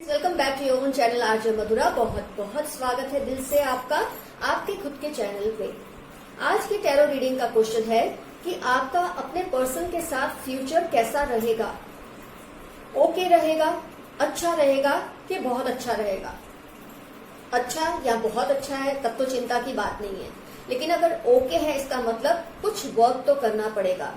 Welcome back to your own channel RJ Madhura. बहुत बहुत स्वागत है दिल से आपका आपके खुद के चैनल पे। आज की टैरो रीडिंग का क्वेश्चन है कि आपका अपने पर्सन के साथ फ्यूचर कैसा रहेगा। ओके रहेगा, अच्छा रहेगा कि बहुत अच्छा रहेगा। अच्छा या बहुत अच्छा है तब तो चिंता की बात नहीं है, लेकिन अगर ओके है इसका मतलब कुछ वर्क तो करना पड़ेगा।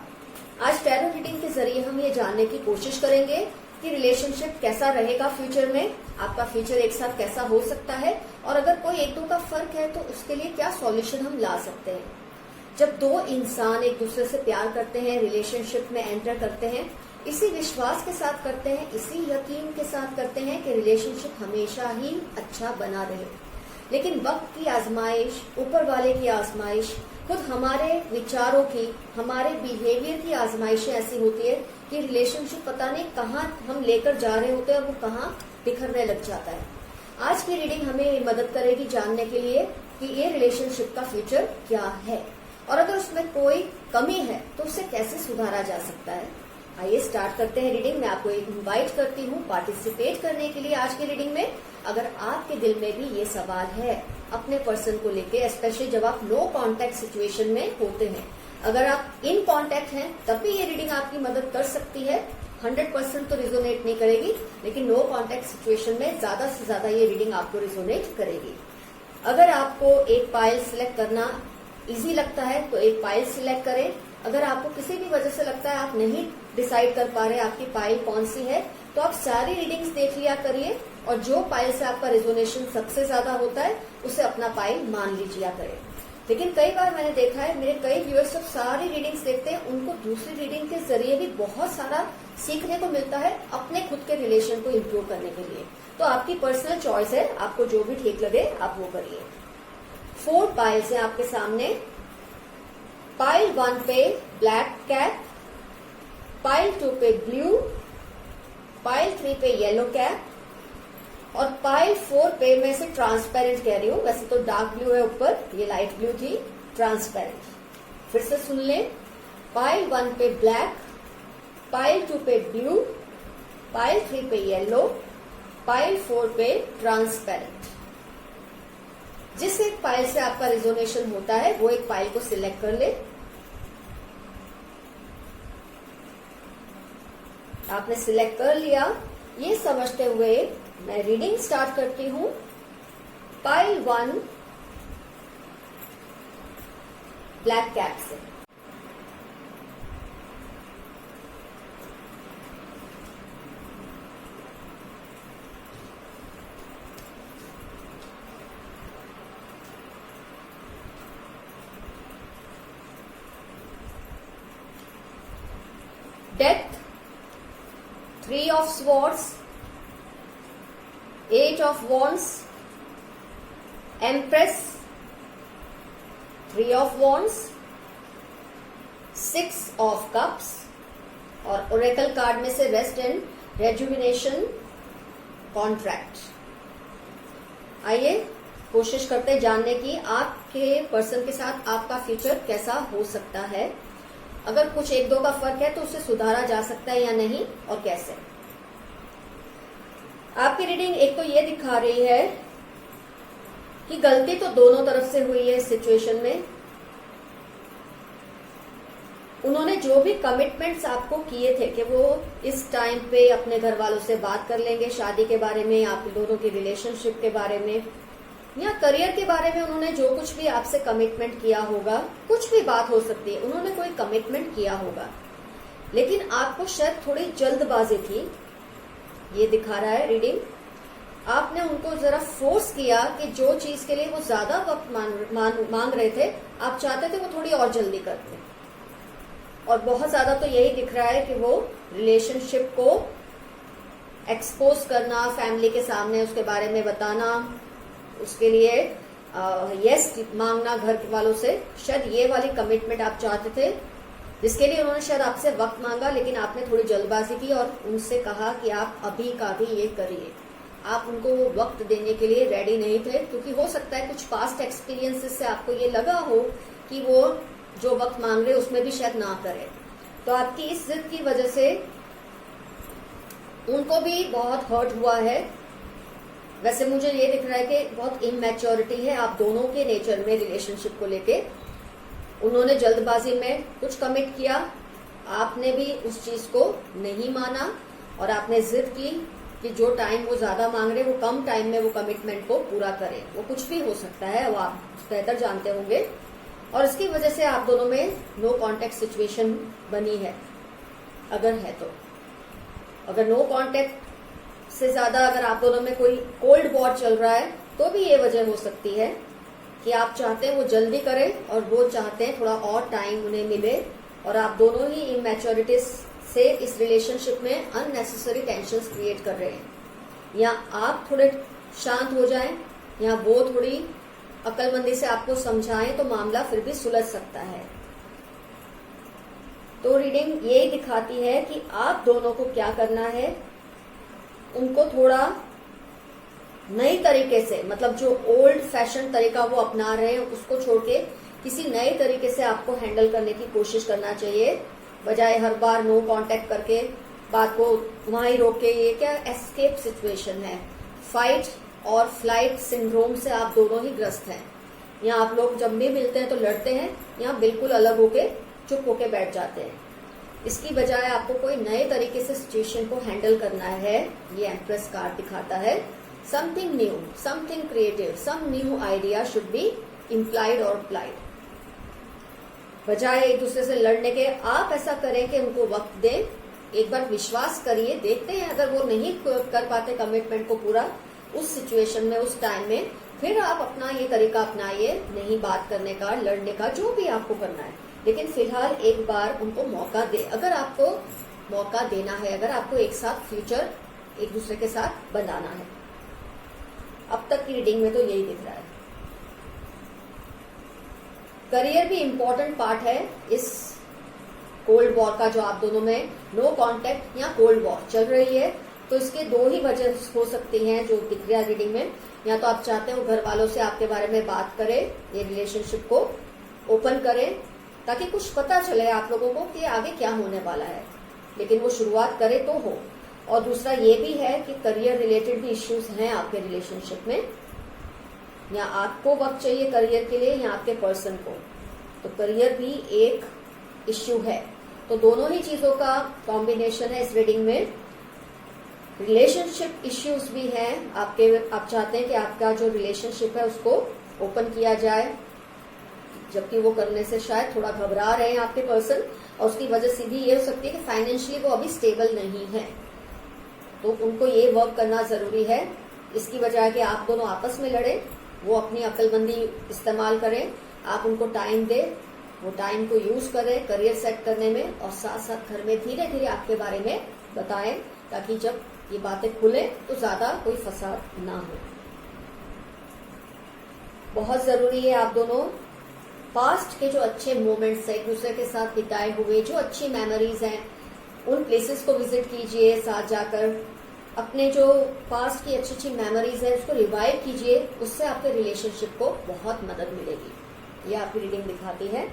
आज टैरो रीडिंग के जरिए हम ये जानने की कोशिश करेंगे कि रिलेशनशिप कैसा रहेगा फ्यूचर में, आपका फ्यूचर एक साथ कैसा हो सकता है, और अगर कोई एक दो का फर्क है तो उसके लिए क्या सॉल्यूशन हम ला सकते हैं। जब दो इंसान एक दूसरे से प्यार करते हैं, रिलेशनशिप में एंटर करते हैं, इसी विश्वास के साथ करते हैं, इसी यकीन के साथ करते हैं कि रिलेशनशिप हमेशा ही अच्छा बना रहे। लेकिन वक्त की आजमाइश, ऊपर वाले की आजमाइश, खुद हमारे विचारों की, हमारे बिहेवियर की आजमाइशें ऐसी होती है कि रिलेशनशिप पता नहीं कहाँ हम लेकर जा रहे होते हैं और वो कहाँ बिखरने लग जाता है। आज की रीडिंग हमें मदद करेगी जानने के लिए कि ये रिलेशनशिप का फ्यूचर क्या है और अगर उसमें कोई कमी है तो उसे कैसे सुधारा जा सकता है। आइए स्टार्ट करते हैं रीडिंग। मैं आपको इनवाइट करती हूँ पार्टिसिपेट करने के लिए आज की रीडिंग में। अगर आपके दिल में भी ये सवाल है अपने पर्सन को लेके, स्पेशली जब आप नो कांटेक्ट सिचुएशन में होते हैं, अगर आप इन कांटेक्ट हैं तब भी ये रीडिंग आपकी मदद कर सकती है। 100% तो रिजोनेट नहीं करेगी, लेकिन नो कांटेक्ट सिचुएशन में ज्यादा से ज्यादा ये रीडिंग आपको रिजोनेट करेगी। अगर आपको एक पाइल सिलेक्ट करना इजी लगता है तो एक पाइल सिलेक्ट करें। अगर आपको किसी भी वजह से लगता है आप नहीं डिसाइड कर पा रहे आपकी पाइल कौन सी है, तो आप सारी रीडिंग्स देख लिया करिए और जो पाइल से आपका रिजोनेशन सबसे ज्यादा होता है उसे अपना पाइल मान लीजिए करें। लेकिन कई बार मैंने देखा है मेरे कई व्यूअर्स जब सारी रीडिंग्स देखते हैं उनको दूसरी रीडिंग के जरिए भी बहुत सारा सीखने को मिलता है अपने खुद के रिलेशन को इम्प्रूव करने के लिए। तो आपकी पर्सनल चॉइस है, आपको जो भी ठीक लगे आप वो करिए। 4 पाइल्स हैं आपके सामने। पाइल 1 पे ब्लैक कैट, पाइल 2 पे ब्लू, पाइल 3 पे येलो कैट और पाइल 4 पे मैं इसे ट्रांसपेरेंट कह रही हूँ, वैसे तो डार्क ब्लू है ऊपर, ये लाइट ब्लू थी, ट्रांसपेरेंट। फिर से सुन लें। पाइल 1 पे ब्लैक, पाइल 2 पे ब्लू, पाइल 3 पे येलो, पाइल 4 पे ट्रांसपेरेंट। जिस एक पाइल से आपका रिजोनेशन होता है वो एक पाइल को सिलेक्ट कर ले। आपने सिलेक्ट कर लिया, ये समझते हुए मैं रीडिंग स्टार्ट करती हूं। पाइल 1 ब्लैक कैट से। Death, 3 of swords, 8 of wands, empress, 3 of wands, 6 of cups और ओरेकल कार्ड में से रेस्ट एंड रेजुविनेशन, कॉन्ट्रैक्ट। आइए कोशिश करते हैं जानने की आपके पर्सन के साथ आपका फ्यूचर कैसा हो सकता है। अगर कुछ एक दो का फर्क है तो उसे सुधारा जा सकता है या नहीं और कैसे। आपकी रीडिंग एक तो ये दिखा रही है कि गलती तो दोनों तरफ से हुई है इस सिचुएशन में। उन्होंने जो भी कमिटमेंट्स आपको किए थे कि वो इस टाइम पे अपने घर वालों से बात कर लेंगे शादी के बारे में, आप दोनों की रिलेशनशिप के बारे में या करियर के बारे में, उन्होंने जो कुछ भी आपसे कमिटमेंट किया होगा, कुछ भी बात हो सकती है, उन्होंने कोई कमिटमेंट किया होगा, लेकिन आपको शायद थोड़ी जल्दबाजी थी, ये दिखा रहा है रीडिंग। आपने उनको जरा फोर्स किया कि जो चीज के लिए वो ज्यादा वक्त मांग रहे थे, आप चाहते थे वो थोड़ी और जल्दी करते। और बहुत ज्यादा तो यही दिख रहा है कि वो रिलेशनशिप को एक्सपोज करना, फैमिली के सामने उसके बारे में बताना, उसके लिए यस मांगना घर वालों से, शायद ये वाली कमिटमेंट आप चाहते थे, जिसके लिए उन्होंने शायद आपसे वक्त मांगा, लेकिन आपने थोड़ी जल्दबाजी की और उनसे कहा कि आप अभी का भी ये करिए। आप उनको वो वक्त देने के लिए रेडी नहीं थे, क्योंकि हो सकता है कुछ पास्ट एक्सपीरियंसेस से आपको ये लगा हो कि वो जो वक्त मांग रहे उसमें भी शायद ना करे। तो आपकी इस जिद की वजह से उनको भी बहुत हर्ट हुआ है वैसे मुझे ये दिख रहा है कि बहुत इमैच्योरिटी है आप दोनों के नेचर में रिलेशनशिप को लेके। उन्होंने जल्दबाजी में कुछ कमिट किया, आपने भी उस चीज को नहीं माना और आपने जिद की कि जो टाइम वो ज्यादा मांग रहे वो कम टाइम में वो कमिटमेंट को पूरा करें। वो कुछ भी हो सकता है, वो आप बेहतर जानते होंगे। और इसकी वजह से आप दोनों में नो कॉन्टेक्ट सिचुएशन बनी है। अगर है तो, अगर नो कॉन्टेक्ट से ज्यादा अगर आप दोनों में कोई कोल्ड वॉर चल रहा है तो भी ये वजह हो सकती है कि आप चाहते हैं वो जल्दी करें और वो चाहते हैं थोड़ा और टाइम उन्हें मिले, और आप दोनों ही इमैच्योरिटी से इस रिलेशनशिप में अननेसेसरी टेंशन्स क्रिएट कर रहे हैं। या आप थोड़े शांत हो जाएं या वो थोड़ी अक्लमंदी से आपको समझाएं तो मामला फिर भी सुलझ सकता है। तो रीडिंग ये दिखाती है कि आप दोनों को क्या करना है, उनको थोड़ा नई तरीके से, मतलब जो ओल्ड फैशन तरीका वो अपना रहे हैं उसको छोड़ के किसी नए तरीके से आपको हैंडल करने की कोशिश करना चाहिए, बजाय हर बार नो कांटेक्ट करके बात को वहां ही रोक के। ये क्या एस्केप सिचुएशन है, फाइट और फ्लाइट सिंड्रोम से आप दोनों ही ग्रस्त हैं। यहाँ आप लोग जब भी मिलते हैं तो लड़ते हैं, यहाँ बिल्कुल अलग होके चुप होके बैठ जाते हैं। इसकी बजाय आपको कोई नए तरीके से सिचुएशन को हैंडल करना है। ये एम्प्रेस कार्ड दिखाता है something new, something creative, some new idea should be implied और अप्लाइड। बजाय एक दूसरे से लड़ने के आप ऐसा करें कि उनको वक्त दें, एक बार विश्वास करिए, देखते हैं अगर वो नहीं कर पाते कमिटमेंट को पूरा उस सिचुएशन में, उस टाइम में, फिर आप अपना ये तरीका अपनाइए, नहीं बात करने का, लड़ने का, जो भी आपको करना है। लेकिन फिलहाल एक बार उनको मौका दे, अगर आपको मौका देना है, अगर आपको एक साथ फ्यूचर एक दूसरे के साथ बनाना है। अब तक की रीडिंग में तो यही दिख रहा है। करियर भी इम्पोर्टेंट पार्ट है इस कोल्ड वॉर का, जो आप दोनों में नो कांटेक्ट या कोल्ड वॉर चल रही है। तो इसके दो ही वजह हो सकती हैं जो दिख रहा है रीडिंग में। या तो आप चाहते हो घर वालों से आपके बारे में बात करें, ये रिलेशनशिप को ओपन करें ताकि कुछ पता चले आप लोगों को कि आगे क्या होने वाला है, लेकिन वो शुरुआत करे तो हो। और दूसरा ये भी है कि करियर रिलेटेड भी इश्यूज हैं आपके रिलेशनशिप में, या आपको वक्त चाहिए करियर के लिए या आपके पर्सन को, तो करियर भी एक इश्यू है। तो दोनों ही चीजों का कॉम्बिनेशन है इस रीडिंग में। रिलेशनशिप इश्यूज भी हैं आपके, आप चाहते हैं कि आपका जो रिलेशनशिप है उसको ओपन किया जाए, जबकि वो करने से शायद थोड़ा घबरा रहे हैं आपके पर्सन, और उसकी वजह से भी ये हो सकती है कि फाइनेंशियली वो अभी स्टेबल नहीं है, तो उनको ये वर्क करना जरूरी है। इसकी बजाय कि आप दोनों आपस में लड़े, वो अपनी अक्लमंदी इस्तेमाल करें, आप उनको टाइम दें, वो टाइम को यूज करें करियर सेट करने में, और साथ साथ घर में धीरे धीरे आपके बारे में बताएं ताकि जब ये बातें खुले तो ज्यादा कोई फसाद ना हो। बहुत जरूरी है आप दोनों पास्ट के जो अच्छे मोमेंट्स है एक दूसरे के साथ बिताए हुए, जो अच्छी मेमोरीज हैं, उन प्लेसेस को विजिट कीजिए साथ जाकर। अपने जो पास्ट की अच्छी अच्छी मेमोरीज है उसको रिवाइव कीजिए, उससे आपके रिलेशनशिप को बहुत मदद मिलेगी। ये आपकी रीडिंग दिखाती है।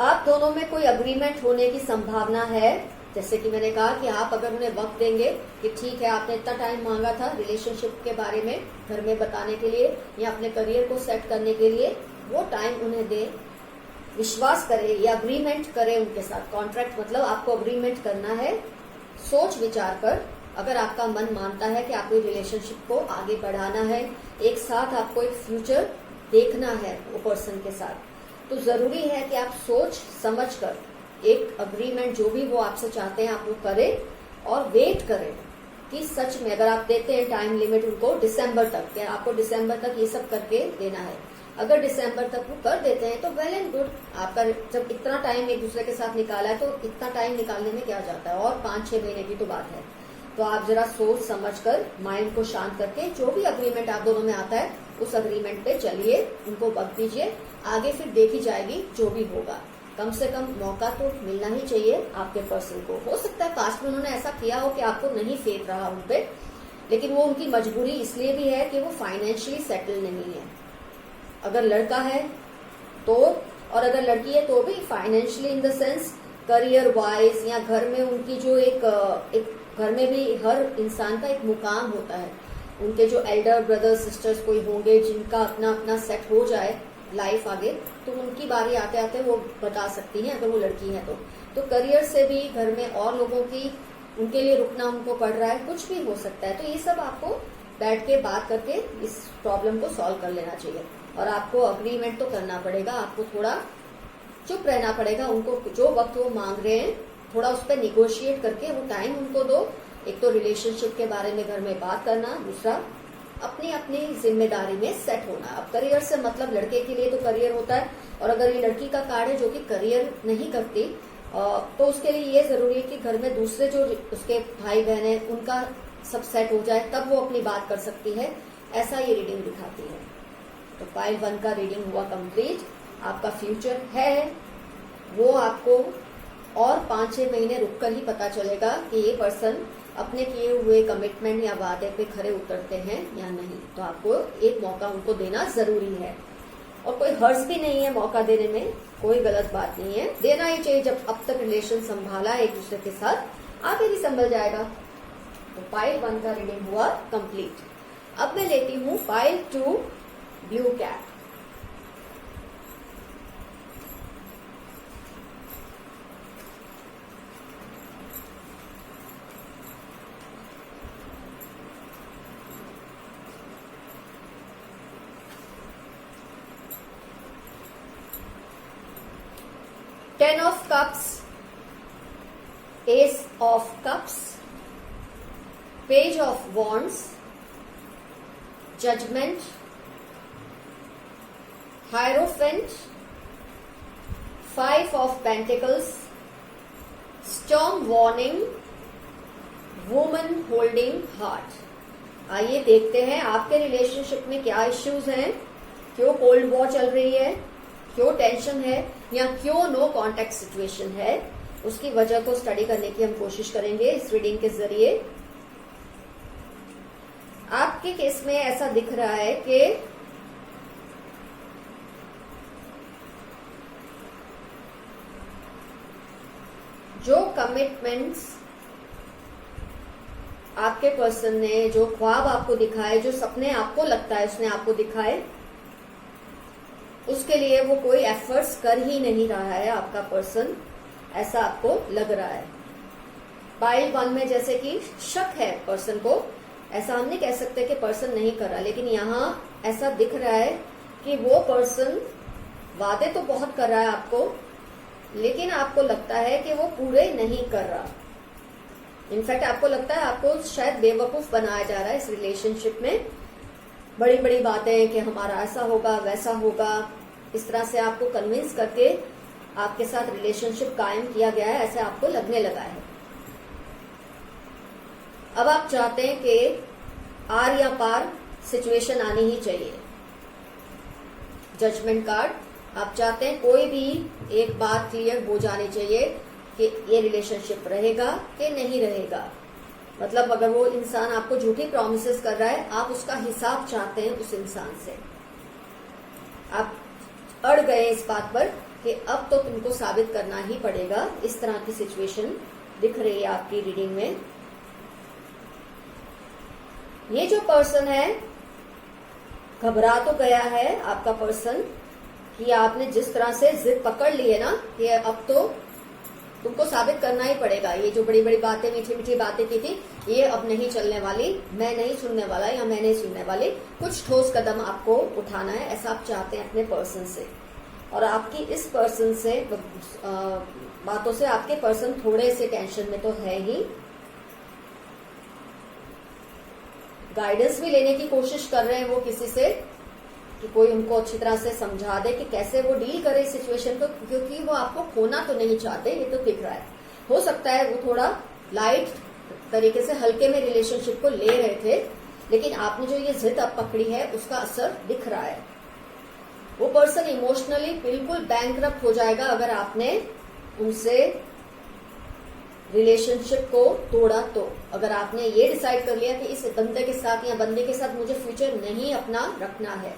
आप दोनों में कोई अग्रीमेंट होने की संभावना है, जैसे कि मैंने कहा कि आप अगर उन्हें वक्त देंगे कि ठीक है आपने इतना टाइम मांगा था रिलेशनशिप के बारे में घर में बताने के लिए या अपने करियर को सेट करने के लिए, वो टाइम उन्हें दे, विश्वास करें या अग्रीमेंट करें उनके साथ। कॉन्ट्रैक्ट मतलब आपको अग्रीमेंट करना है सोच विचार कर। अगर आपका मन मानता है कि आपको रिलेशनशिप को आगे बढ़ाना है, एक साथ आपको एक फ्यूचर देखना है वो पर्सन के साथ, तो जरूरी है कि आप सोच समझ कर एक अग्रीमेंट जो भी वो आपसे चाहते हैं आप वो करें, और वेट करें कि सच में अगर आप देते हैं टाइम लिमिट उनको दिसंबर तक, कि आपको दिसंबर तक ये सब करके देना है, अगर दिसंबर तक वो कर देते हैं तो वेल एंड गुड। आपका जब इतना टाइम एक दूसरे के साथ निकाला है तो इतना टाइम निकालने में क्या जाता है, और 5-6 महीने की तो बात है। तो आप जरा सोच समझकर माइंड को शांत करके जो भी अग्रीमेंट आप दोनों में आता है उस अग्रीमेंट पे चलिए, उनको वक्त दीजिए, आगे फिर देखी जाएगी जो भी होगा। कम से कम मौका तो मिलना ही चाहिए आपके पर्सन को। हो सकता है पास्ट में उन्होंने ऐसा किया हो कि आपको नहीं फेंक रहा उन पे, लेकिन वो उनकी मजबूरी इसलिए भी है कि वो फाइनेंशियली सेटल नहीं है। अगर लड़का है तो, और अगर लड़की है तो भी financially in the sense career wise, या घर में उनकी जो एक घर में भी हर इंसान का एक मुकाम होता है, उनके जो एल्डर ब्रदर्स सिस्टर्स कोई होंगे जिनका अपना अपना सेट हो जाए लाइफ आगे, तो उनकी बारी आते आते वो बता सकती हैं अगर वो लड़की है तो करियर से भी, घर में और लोगों की उनके लिए रुकना उनको पड़ रहा है, कुछ भी हो सकता है। तो ये सब आपको बैठ के बात करके इस प्रॉब्लम को सॉल्व कर लेना चाहिए। और आपको अग्रीमेंट तो करना पड़ेगा, आपको थोड़ा चुप रहना पड़ेगा। उनको जो वक्त वो मांग रहे हैं थोड़ा उस पर निगोशिएट करके वो टाइम उनको दो। एक तो रिलेशनशिप के बारे में घर में बात करना, दूसरा अपनी अपनी जिम्मेदारी में सेट होना। अब करियर से मतलब लड़के के लिए तो करियर होता है, और अगर ये लड़की का कार्ड है जो कि करियर नहीं करती, तो उसके लिए ये जरूरी है कि घर में दूसरे जो उसके भाई बहन है उनका सब सेट हो जाए, तब वो अपनी बात कर सकती है। ऐसा ये रीडिंग दिखाती है। तो पाइल 1 का रीडिंग हुआ कंप्लीट। आपका फ्यूचर है वो आपको और 5-6 महीने रुककर ही पता चलेगा कि ये पर्सन अपने किए हुए कमिटमेंट या वादे पे खरे उतरते हैं या नहीं। तो आपको एक मौका उनको देना जरूरी है, और कोई हर्ज भी नहीं है मौका देने में, कोई गलत बात नहीं है, देना ही चाहिए। जब अब तक रिलेशन संभाला है एक दूसरे के साथ, आगे भी संभल जाएगा। तो पाइल 1 का रीडिंग हुआ कंप्लीट। अब मैं लेती हूँ pile 2 blue cap. Ten of Cups, Ace of Cups, Page of Wands, Judgment, Hierophant, 5 of Pentacles, Storm Warning, Woman Holding Heart। आइए देखते हैं आपके रिलेशनशिप में क्या इश्यूज हैं, क्यों कोल्ड वॉर चल रही है, क्यों टेंशन है, या क्यों नो कांटेक्ट सिचुएशन है। उसकी वजह को स्टडी करने की हम कोशिश करेंगे इस रीडिंग के जरिए। आपके केस में ऐसा दिख रहा है कि जो कमिटमेंट्स आपके पर्सन ने, जो ख्वाब आपको दिखाए, जो सपने आपको लगता है उसने आपको दिखाए, उसके लिए वो कोई एफर्ट्स कर ही नहीं रहा है आपका पर्सन, ऐसा आपको लग रहा है। पाइल 1 में जैसे कि शक है पर्सन को, ऐसा हम नहीं कह सकते कि पर्सन नहीं कर रहा, लेकिन यहाँ ऐसा दिख रहा है कि वो पर्सन वादे तो बहुत कर रहा है आपको, लेकिन आपको लगता है कि वो पूरे नहीं कर रहा। इनफैक्ट आपको लगता है आपको शायद बेवकूफ बनाया जा रहा है इस रिलेशनशिप में। बड़ी बड़ी बातें कि हमारा ऐसा होगा वैसा होगा, इस तरह से आपको कन्विंस करके आपके साथ रिलेशनशिप कायम किया गया है, ऐसे आपको लगने लगा है। अब आप चाहते हैं कि आर या पार सिचुएशन आनी ही चाहिए। जजमेंट कार्ड, आप चाहते हैं कोई भी एक बात क्लियर हो जानी चाहिए कि ये रिलेशनशिप रहेगा कि नहीं रहेगा। मतलब अगर वो इंसान आपको झूठी प्रॉमिसेस कर रहा है, आप उसका हिसाब चाहते हैं उस इंसान से। आप अड़ गए इस बात पर कि अब तो तुमको साबित करना ही पड़ेगा। इस तरह की सिचुएशन दिख रही है आपकी रीडिंग में। ये जो पर्सन है घबरा तो गया है आपका पर्सन कि आपने जिस तरह से जिद पकड़ ली है ना कि अब तो तुमको साबित करना ही पड़ेगा। ये जो बड़ी बड़ी बातें, मीठी मीठी बातें की थी, ये अब नहीं चलने वाली, मैं नहीं सुनने वाला या मैं नहीं सुनने वाली। कुछ ठोस कदम आपको उठाना है, ऐसा आप चाहते हैं अपने पर्सन से। और आपकी इस पर्सन से बातों से आपके पर्सन थोड़े से टेंशन में तो है ही। गाइडेंस भी लेने की कोशिश कर रहे हैं वो किसी से कि कोई उनको अच्छी तरह से समझा दे कि कैसे वो डील करे इस सिचुएशन को, क्योंकि वो आपको खोना तो नहीं चाहते, ये तो दिख रहा है। हो सकता है वो थोड़ा लाइट तरीके से हल्के में रिलेशनशिप को ले रहे थे, लेकिन आपने जो ये जिद अब पकड़ी है उसका असर दिख रहा है। वो पर्सन इमोशनली बिल्कुल बैंकरप्ट हो जाएगा अगर आपने उनसे रिलेशनशिप को तोड़ा तो। अगर आपने ये डिसाइड कर लिया कि इस बंदे के साथ या बंदे के साथ मुझे फ्यूचर नहीं अपना रखना है,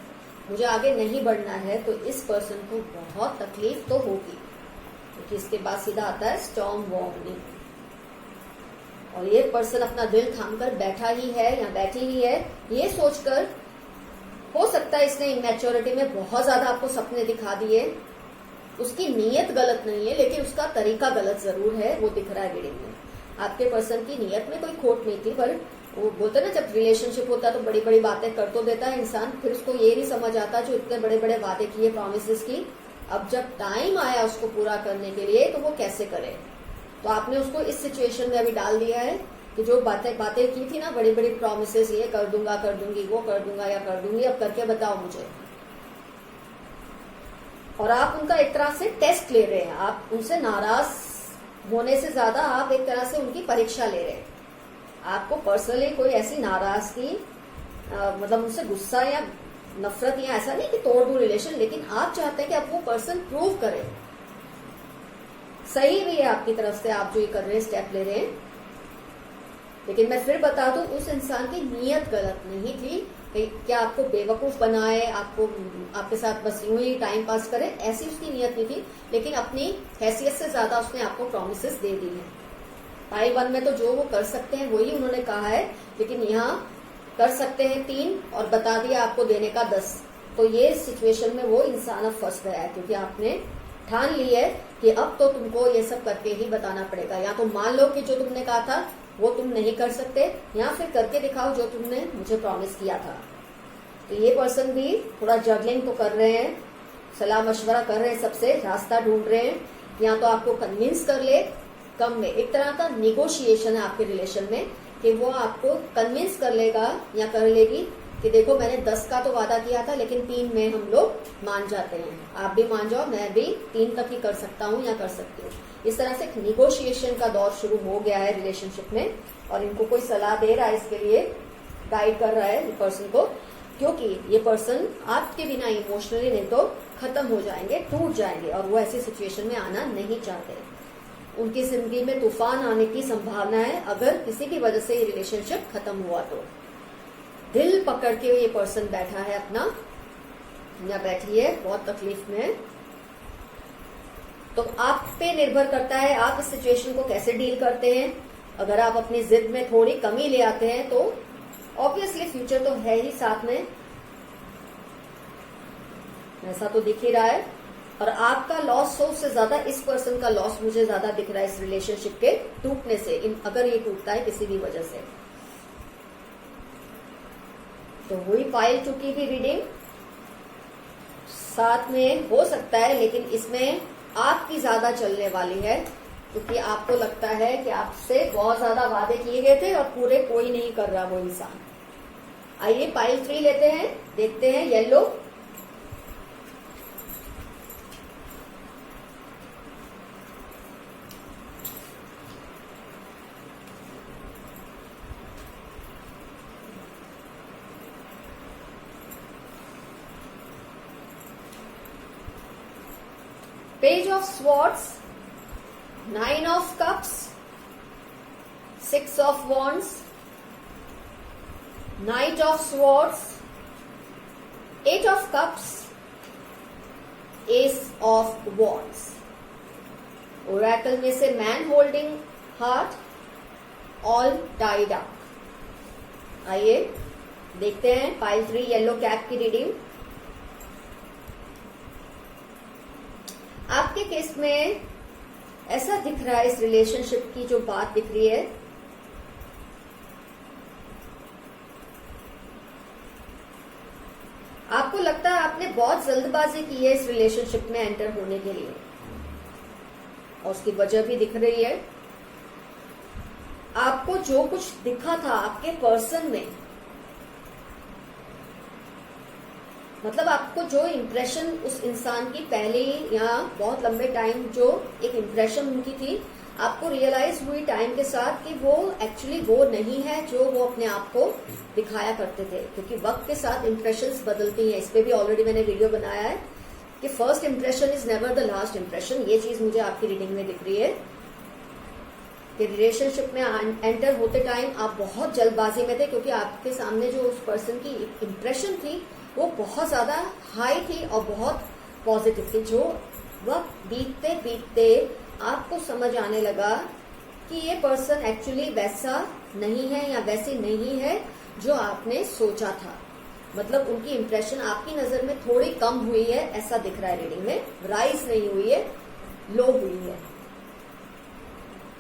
मुझे आगे नहीं बढ़ना है, तो इस पर्सन को बहुत तकलीफ तो होगी। क्योंकि इसके बाद सीधा आता है स्टॉर्म वार्निंग। और ये पर्सन अपना दिल थामकर बैठा ही है या बैठी ही है, ये सोचकर हो सकता है इसने इमेच्योरिटी में बहुत ज्यादा आपको सपने दिखा दिए। उसकी नीयत गलत नहीं है, लेकिन उसका तरीका गलत जरूर है, वो दिख रहा है रीडिंग में। आपके पर्सन की नीयत में कोई खोट नहीं थी, पर वो बोलते ना जब रिलेशनशिप होता है तो बड़ी बड़ी बातें कर तो देता है इंसान, फिर उसको ये नहीं समझ आता जो इतने बड़े बड़े वादे किए, प्रोमिसेस की, अब जब टाइम आया उसको पूरा करने के लिए तो वो कैसे करे। तो आपने उसको इस सिचुएशन में अभी डाल दिया है कि जो बातें की थी ना, बड़ी बड़ी प्रोमिसेस, ये कर दूंगा, कर दूंगी, वो कर दूंगा या कर दूंगी, अब करके बताओ मुझे। और आप उनका एक तरह से टेस्ट ले रहे हैं, आप उनसे नाराज होने से ज्यादा आप एक तरह से उनकी परीक्षा ले रहे हैं। आपको पर्सनली कोई ऐसी नाराजगी मतलब उनसे गुस्सा या नफरत या ऐसा नहीं कि तोड़ दूं रिलेशन, लेकिन आप चाहते हैं कि अब वो पर्सन प्रूव करे। सही भी है आपकी तरफ से, आप जो ये कर रहे हैं, स्टेप ले रहे हैं, लेकिन मैं फिर बता दूं उस इंसान की नीयत गलत नहीं थी कि क्या आपको बेवकूफ बनाए, आपको आपके साथ बस यूं ही टाइम पास करे, ऐसी उसकी नीयत नहीं थी। लेकिन अपनी हैसियत से ज्यादा उसने आपको प्रोमिसेस दे दी है। पाइल 1 में तो जो वो कर सकते हैं वही उन्होंने कहा है, लेकिन यहाँ कर सकते हैं 3 और बता दिया आपको देने का 10। तो ये सिचुएशन में वो इंसान अब फंस गया है, क्योंकि आपने ठान ली है कि अब तो तुमको ये सब करके ही बताना पड़ेगा। या तो मान लो कि जो तुमने कहा था वो तुम नहीं कर सकते, या फिर करके दिखाओ जो तुमने मुझे प्रॉमिस किया था। तो ये पर्सन भी थोड़ा जगलिंग तो कर रहे हैं, सलाह मशवरा कर रहे हैं, सबसे रास्ता ढूंढ रहे हैं, या तो आपको कन्विंस कर ले कम में, एक तरह का निगोशिएशन है आपके रिलेशन में कि वो आपको कन्विंस कर लेगा या कर लेगी कि देखो मैंने 10 का तो वादा किया था, लेकिन 3 में हम लोग मान जाते हैं, आप भी मान जाओ, मैं भी 3 तक ही कर सकता हूँ या कर सकती हूँ। इस तरह से एक निगोशिएशन का दौर शुरू हो गया है रिलेशनशिप में, और इनको कोई सलाह दे रहा है, इसके लिए गाइड कर रहा है ये पर्सन को, क्योंकि ये पर्सन आपके बिना इमोशनली नहीं तो खत्म हो जाएंगे, टूट जाएंगे, और वो ऐसी सिचुएशन में आना नहीं चाहते। उनकी जिंदगी में तूफान आने की संभावना है अगर किसी की वजह से ये रिलेशनशिप खत्म हुआ तो। दिल पकड़ के ये पर्सन बैठा है अपना, या बैठी है, बहुत तकलीफ में है। तो आप पे निर्भर करता है आप इस सिचुएशन को कैसे डील करते हैं। अगर आप अपनी जिद में थोड़ी कमी ले आते हैं तो ऑब्वियसली फ्यूचर तो है ही साथ में, ऐसा तो दिख ही रहा है। और आपका लॉस हो उससे ज्यादा इस पर्सन का लॉस मुझे ज्यादा दिख रहा है इस रिलेशनशिप के टूटने से, अगर ये टूटता है किसी भी वजह से। तो हुई पाइल 2 की भी रीडिंग साथ में हो सकता है, लेकिन इसमें आपकी ज्यादा चलने वाली है, क्योंकि आपको लगता है कि आपसे बहुत ज्यादा वादे किए गए थे और पूरे कोई नहीं कर रहा वो इंसान। आइए पाइल 3 लेते हैं, देखते हैं yellow. Page of Swords, 9 of Cups, 6 of Wands, Knight of Swords, 8 of Cups, Ace of Wands। Oracle में से Man Holding Heart, All Tied Up। आइए देखते हैं पाइल 3 येलो कैप की रीडिंग। आपके केस में ऐसा दिख रहा है, इस रिलेशनशिप की जो बात दिख रही है, आपको लगता है आपने बहुत जल्दबाजी की है इस रिलेशनशिप में एंटर होने के लिए, और उसकी वजह भी दिख रही है। आपको जो कुछ दिखा था आपके पर्सन में, मतलब आपको जो इम्प्रेशन उस इंसान की पहले या बहुत लंबे टाइम जो एक इम्प्रेशन उनकी थी, आपको रियलाइज हुई टाइम के साथ कि वो एक्चुअली वो नहीं है जो वो अपने आप को दिखाया करते थे, क्योंकि वक्त के साथ इम्प्रेशंस बदलती हैं। इस पे भी ऑलरेडी मैंने वीडियो बनाया है कि first impression is never the last impression. ये चीज मुझे आपकी रीडिंग में दिख रही है कि रिलेशनशिप में एंटर होते टाइम आप बहुत जल्दबाजी में थे, क्योंकि आपके सामने जो उस पर्सन की इम्प्रेशन थी वो बहुत ज्यादा हाई थी और बहुत पॉजिटिव थी। जो वक्त बीतते बीतते आपको समझ आने लगा कि ये पर्सन एक्चुअली वैसा नहीं है या वैसी नहीं है जो आपने सोचा था। मतलब उनकी इंप्रेशन आपकी नजर में थोड़ी कम हुई है, ऐसा दिख रहा है रीडिंग में। राइज नहीं हुई है, लो हुई है,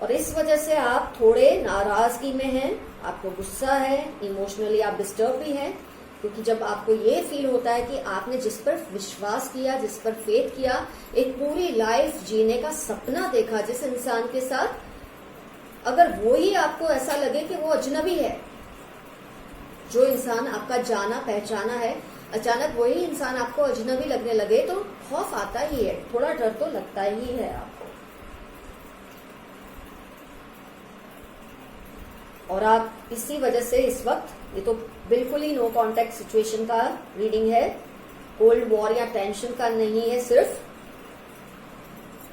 और इस वजह से आप थोड़े नाराजगी में हैं, आपको गुस्सा है, इमोशनली आप डिस्टर्ब भी हैं, क्योंकि जब आपको ये फील होता है कि आपने जिस पर विश्वास किया, जिस पर फेथ किया, एक पूरी लाइफ जीने का सपना देखा जिस इंसान के साथ, अगर वो ही आपको ऐसा लगे कि वो अजनबी है, जो इंसान आपका जाना पहचाना है, अचानक वही इंसान आपको अजनबी लगने लगे तो खौफ आता ही है, थोड़ा डर तो लगता ही है आपको। और आप इसी वजह से इस वक्त, ये तो बिल्कुल ही नो कॉन्टेक्ट सिचुएशन का रीडिंग है, कोल्ड वॉर या टेंशन का नहीं है, सिर्फ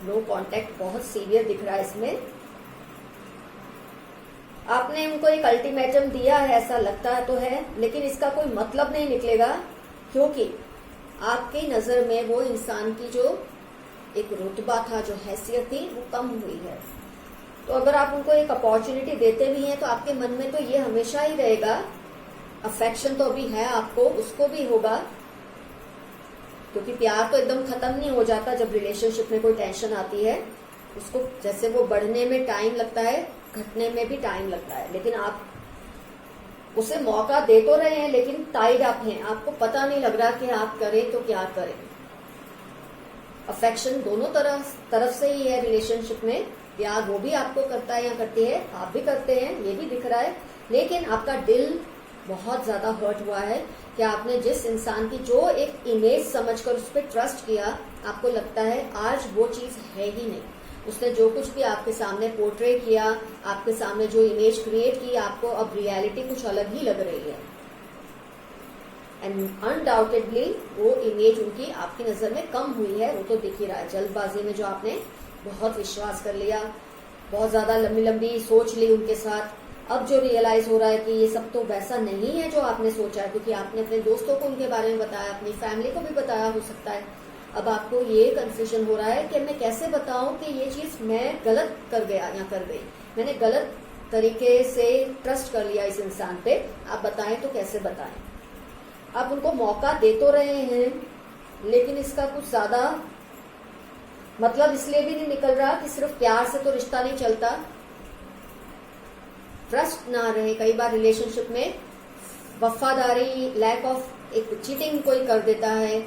नो कॉन्टेक्ट बहुत सीवियर दिख रहा है इसमें। आपने उनको एक अल्टीमेटम दिया है, ऐसा लगता तो है, लेकिन इसका कोई मतलब नहीं निकलेगा, क्योंकि आपकी नजर में वो इंसान की जो एक रुतबा था, जो हैसियत थी, वो कम हुई है। तो अगर आप उनको एक अपॉर्चुनिटी देते भी हैं तो आपके मन में तो ये हमेशा ही रहेगा, अफेक्शन तो अभी है आपको, उसको भी होगा, क्योंकि प्यार तो एकदम खत्म नहीं हो जाता जब रिलेशनशिप में कोई टेंशन आती है। उसको जैसे वो बढ़ने में टाइम लगता है, घटने में भी टाइम लगता है, लेकिन आप उसे मौका दे तो रहे हैं, लेकिन टाइड आप हैं, आपको पता नहीं लग रहा कि आप करें तो क्या करें। अफेक्शन दोनों तरफ से ही है रिलेशनशिप में, प्यार वो भी आपको करता है या करती है, आप भी करते हैं, ये भी दिख रहा है, लेकिन आपका दिल बहुत ज्यादा हर्ट हुआ है कि आपने जिस इंसान की जो एक इमेज समझकर उस पर ट्रस्ट किया, आपको लगता है आज वो चीज है ही नहीं। उसने जो कुछ भी आपके सामने पोर्ट्रे किया, आपके सामने जो इमेज क्रिएट की, आपको अब रियलिटी कुछ अलग ही लग रही है। एंड अनडाउटेडली वो इमेज उनकी आपकी नजर में कम हुई है, वो तो दिख ही रहा है। जल्दबाजी में जो आपने बहुत विश्वास कर लिया, बहुत ज्यादा लंबी लंबी सोच ली उनके साथ, अब जो रियलाइज हो रहा है कि ये सब तो वैसा नहीं है जो आपने सोचा है, क्योंकि आपने अपने दोस्तों को उनके बारे में बताया, अपनी फैमिली को भी बताया हो सकता है। अब आपको ये कंफ्यूजन हो रहा है कि मैं कैसे बताऊं कि ये चीज मैं गलत कर गया या कर गई, मैंने गलत तरीके से ट्रस्ट कर लिया इस इंसान पे, आप बताएं तो कैसे बताएं। आप उनको मौका दे तो रहे हैं, लेकिन इसका कुछ ज्यादा मतलब इसलिए भी नहीं निकल रहा कि सिर्फ प्यार से तो रिश्ता नहीं चलता, ट्रस्ट ना रहे। कई बार रिलेशनशिप में वफादारी, लैक ऑफ एक चीटिंग कोई कर देता है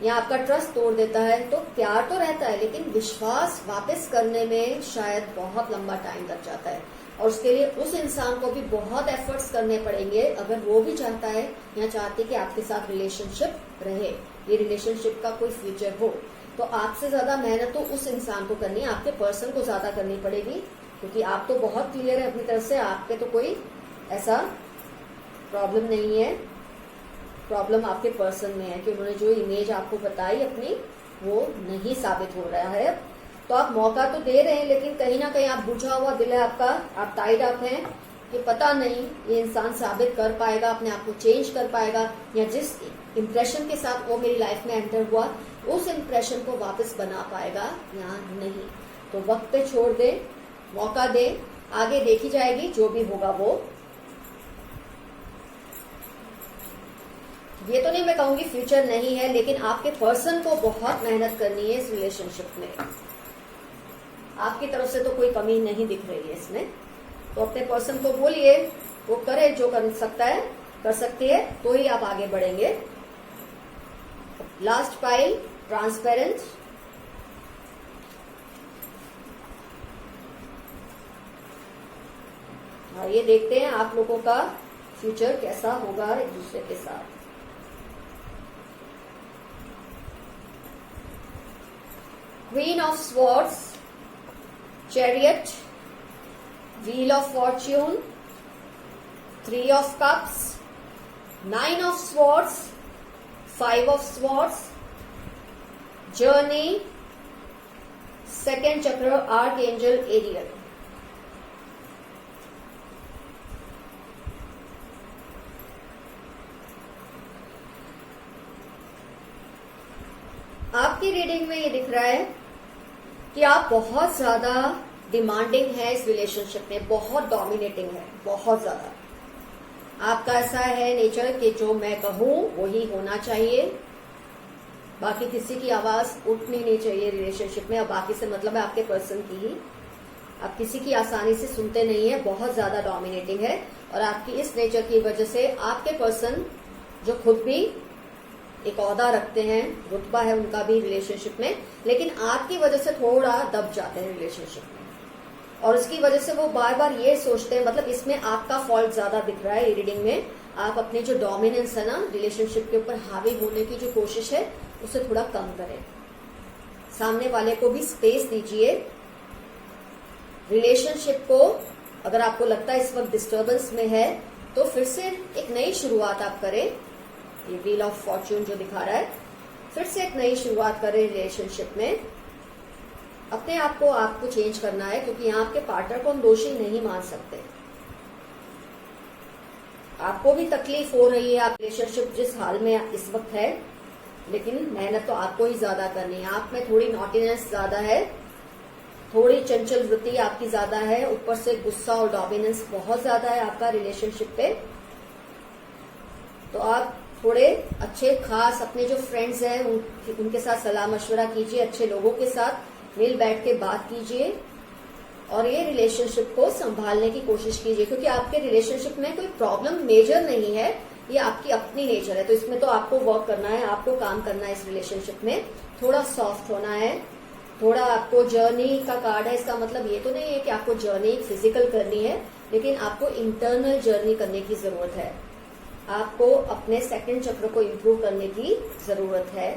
या आपका ट्रस्ट तोड़ देता है, तो प्यार तो रहता है, लेकिन विश्वास वापस करने में शायद बहुत लंबा टाइम लग जाता है, और उसके लिए उस इंसान को भी बहुत एफर्ट्स करने पड़ेंगे अगर वो भी चाहता है या चाहती कि आपके साथ रिलेशनशिप रहे, ये रिलेशनशिप का कोई फ्यूचर हो। तो आपसे ज्यादा मेहनत तो उस इंसान को करनी है, आपके पर्सन को ज्यादा करनी पड़ेगी, क्योंकि आप तो बहुत क्लियर है अपनी तरफ से, आपके तो कोई ऐसा प्रॉब्लम नहीं है। प्रॉब्लम आपके पर्सन में है कि उन्होंने जो इमेज आपको बताई अपनी, वो नहीं साबित हो रहा है। तो आप मौका तो दे रहे हैं, लेकिन कहीं ना कहीं आप बुझा हुआ दिल है आपका, आप टाइड अप हैं कि पता नहीं ये इंसान साबित कर पाएगा, अपने आप को चेंज कर पाएगा, या जिस इम्प्रेशन के साथ वो मेरी लाइफ में एंटर हुआ उस इम्प्रेशन को वापस बना पाएगा या नहीं। तो वक्त पे छोड़ दे, मौका दे, आगे देखी जाएगी, जो भी होगा वो। ये तो नहीं मैं कहूंगी फ्यूचर नहीं है, लेकिन आपके पर्सन को बहुत मेहनत करनी है इस रिलेशनशिप में, आपकी तरफ से तो कोई कमी नहीं दिख रही है इसमें। तो अपने पर्सन को बोलिए वो करे जो कर सकता है, कर सकती है, तो ही आप आगे बढ़ेंगे। लास्ट पाइल ट्रांसपेरेंट, और ये देखते हैं आप लोगों का फ्यूचर कैसा होगा एक दूसरे के साथ। Queen of swords, chariot, wheel of Fortune, 3 of cups, 9 of swords, 5 of swords, journey, second चक्र, आर्क एंजल एरियल। आपकी रीडिंग में ये दिख रहा है कि आप बहुत ज्यादा डिमांडिंग है इस रिलेशनशिप में, बहुत डोमिनेटिंग है, बहुत ज्यादा। आपका ऐसा है नेचर कि जो मैं कहूं वही होना चाहिए, बाकी किसी की आवाज उठनी नहीं चाहिए रिलेशनशिप में। अब बाकी से मतलब है आपके पर्सन की ही। आप किसी की आसानी से सुनते नहीं है, बहुत ज्यादा डोमिनेटिंग है। और आपकी इस नेचर की वजह से आपके पर्सन जो खुद भी एक ओहदा रखते हैं, रुतबा है उनका भी रिलेशनशिप में, लेकिन आपकी वजह से थोड़ा दब जाते हैं रिलेशनशिप में। और उसकी वजह से वो बार बार ये सोचते हैं, मतलब इसमें आपका फॉल्ट ज्यादा दिख रहा है रीडिंग में। आप अपनी जो डोमिनेंस है ना रिलेशनशिप के ऊपर हावी होने की जो कोशिश है उसे थोड़ा कम करें। सामने वाले को भी स्पेस दीजिए। रिलेशनशिप को अगर आपको लगता है इस वक्त डिस्टर्बेंस में है तो फिर से एक नई शुरुआत आप करें। ये व्हील ऑफ फॉर्च्यून जो दिखा रहा है, फिर से एक नई शुरुआत करें रिलेशनशिप में। अपने आप को आपको चेंज करना है, क्योंकि यहाँ आपके पार्टनर को हम दोषी नहीं मान सकते। आपको भी तकलीफ हो रही है, आप रिलेशनशिप जिस हाल में इस वक्त है, लेकिन मेहनत तो आपको ही ज्यादा करनी है। आप में थोड़ी नॉटीनेस ज्यादा है, थोड़ी चंचल वृत्ति आपकी ज्यादा है, ऊपर से गुस्सा और डोमिनेंस बहुत ज्यादा है आपका रिलेशनशिप पे। तो आप थोड़े अच्छे खास अपने जो फ्रेंड्स हैं उनके साथ सलाह मशवरा कीजिए, अच्छे लोगों के साथ मिल बैठ के बात कीजिए और ये रिलेशनशिप को संभालने की कोशिश कीजिए। क्योंकि आपके रिलेशनशिप में कोई प्रॉब्लम मेजर नहीं है, ये आपकी अपनी नेचर है। तो इसमें तो आपको वर्क करना है, आपको काम करना है। इस रिलेशनशिप में थोड़ा सॉफ्ट होना है, थोड़ा आपको जर्नी का कार्ड है। इसका मतलब ये तो नहीं है कि आपको जर्नी फिजिकल करनी है, लेकिन आपको इंटरनल जर्नी करने की जरूरत है। आपको अपने सेकंड चक्र को इम्प्रूव करने की जरूरत है।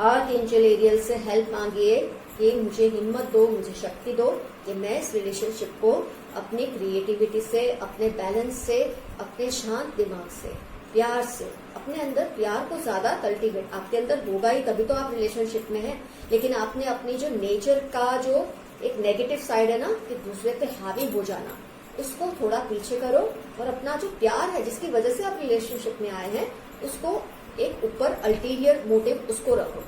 आर्कएंजल एरियल से हेल्प मांगिए कि मुझे हिम्मत दो, मुझे शक्ति दो कि मैं इस रिलेशनशिप को अपनी क्रिएटिविटी से, अपने बैलेंस से, अपने शांत दिमाग से, प्यार से, अपने अंदर प्यार को ज्यादा कल्टीवेट आपके अंदर होगा ही, तभी तो आप रिलेशनशिप में हैं। लेकिन आपने अपनी जो नेचर का जो एक नेगेटिव साइड है ना कि दूसरे पे हावी हो जाना, उसको थोड़ा पीछे करो और अपना जो प्यार है जिसकी वजह से आप रिलेशनशिप में आए हैं उसको एक ऊपर अल्टीरियर मोटिव उसको रखो।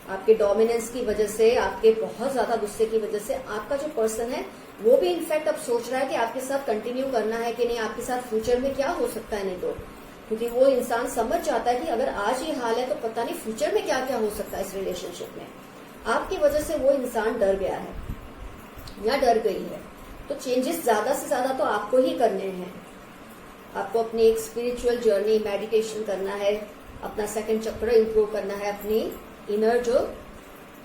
आपके डोमिनेंस की वजह से, आपके बहुत ज्यादा गुस्से की वजह से आपका जो पर्सन है वो भी इनफैक्ट अब सोच रहा है कि आपके साथ कंटिन्यू करना है कि नहीं, आपके साथ फ्यूचर में क्या हो सकता है। नहीं तो क्योंकि वो इंसान समझ जाता है कि अगर आज ये हाल है तो पता नहीं फ्यूचर में क्या क्या हो सकता है इस रिलेशनशिप में। आपकी वजह से वो इंसान डर गया है या डर गई है। तो चेंजेस ज्यादा से ज्यादा तो आपको ही करने हैं। आपको अपनी एक स्पिरिचुअल जर्नी, मेडिटेशन करना है, अपना सेकंड चक्र इंप्रूव करना है, अपनी इनर जो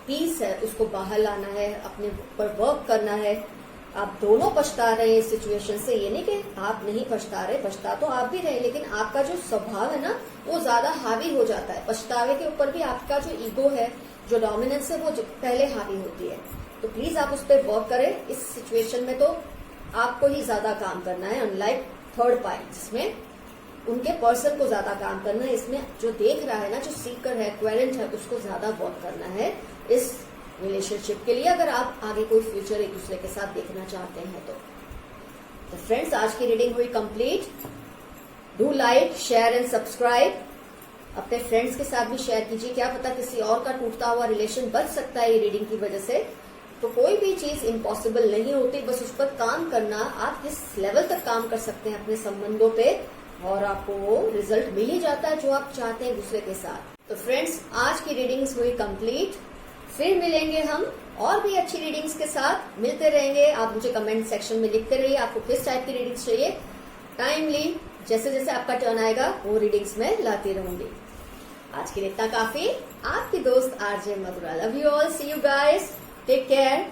पीस है उसको बाहर लाना है, अपने ऊपर वर्क करना है। आप दोनों पछता रहे हैं इस सिचुएशन से, ये नहीं कि आप नहीं पछता रहे, पछता तो आप भी रहे, लेकिन आपका जो स्वभाव है ना वो ज्यादा हावी हो जाता है। पछतावे के ऊपर भी आपका जो ईगो है, जो डोमिनेंस है, वो पहले हावी होती है। तो प्लीज आप उस पर वर्क करें। इस सिचुएशन में तो आपको ही ज्यादा काम करना है, अनलाइक थर्ड पार्टी जिसमें उनके पर्सन को ज्यादा काम करना है। इसमें जो देख रहा है ना, जो सीकर है, क्वेरेंट है, उसको ज्यादा वर्क करना है इस रिलेशनशिप के लिए, अगर आप आगे कोई फ्यूचर एक दूसरे के साथ देखना चाहते हैं तो फ्रेंड्स, आज की रीडिंग हुई complete. Do like, share and subscribe. अपने फ्रेंड्स के साथ भी शेयर कीजिए, क्या पता किसी और का टूटता हुआ रिलेशन बच सकता है ये रीडिंग की वजह से। तो कोई भी चीज इम्पॉसिबल नहीं होती, बस उस पर काम करना। आप किस लेवल तक काम कर सकते हैं अपने संबंधों पे, और आपको वो रिजल्ट मिल ही जाता है जो आप चाहते हैं दूसरे के साथ। तो फ्रेंड्स, आज की रीडिंग्स हुई कंप्लीट। फिर मिलेंगे हम और भी अच्छी रीडिंग्स के साथ, मिलते रहेंगे। आप मुझे कमेंट सेक्शन में लिखते रहिए आपको किस टाइप की रीडिंग्स चाहिए। टाइमली जैसे जैसे आपका टर्न आएगा वो रीडिंग्स में लाती रहूंगी। आज के लिए इतना काफी। आपकी दोस्त RJ Madhura. Love you all, see you guys, take care.